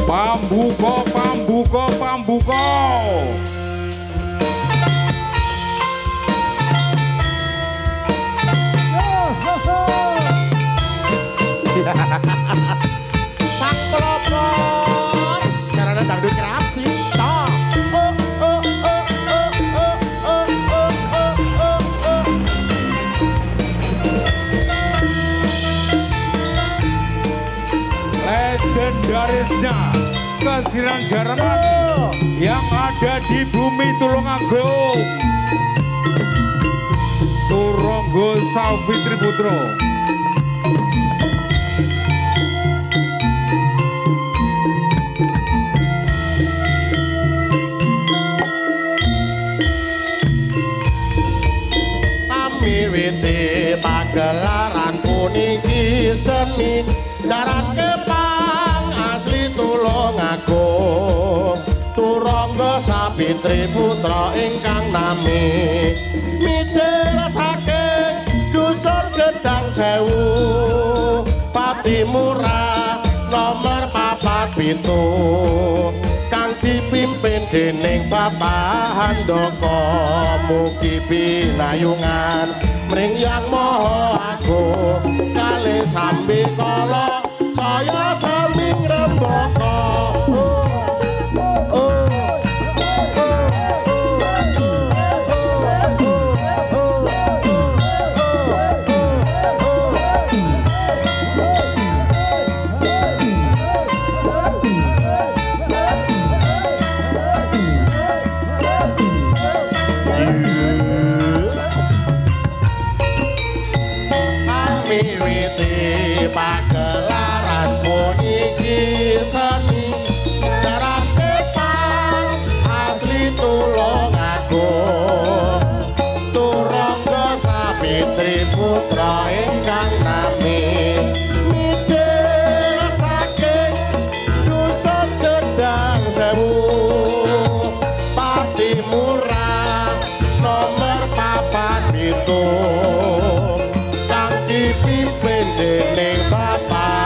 Pambuka, pambuka, pambuka. Sak pelopor carane dangdut kerasi ta. Legendarisnya kesiran Jerman yang ada di bumi Tulungagung. Turonggo Sawitri Putro. Miwiti pagelaran puniki seni jaran kepang asli Tulungagung Turangga Sawitri Putra ingkang nami mijil saking dusun Gedang Sewu Pati Murah nomor 47 kang dipimpin dening Bapak Handoko mugi pinayungan mring yang Maha Agung kalih sambi kala saya sami ngrembaka pagelaran puniki seni jaran kepang asli Tulungagung Turangga Sawitri Putra ingkang nami mijil saking dusun Gedang Sewu Pati Murah nomor 47 dipimpin dening Bapak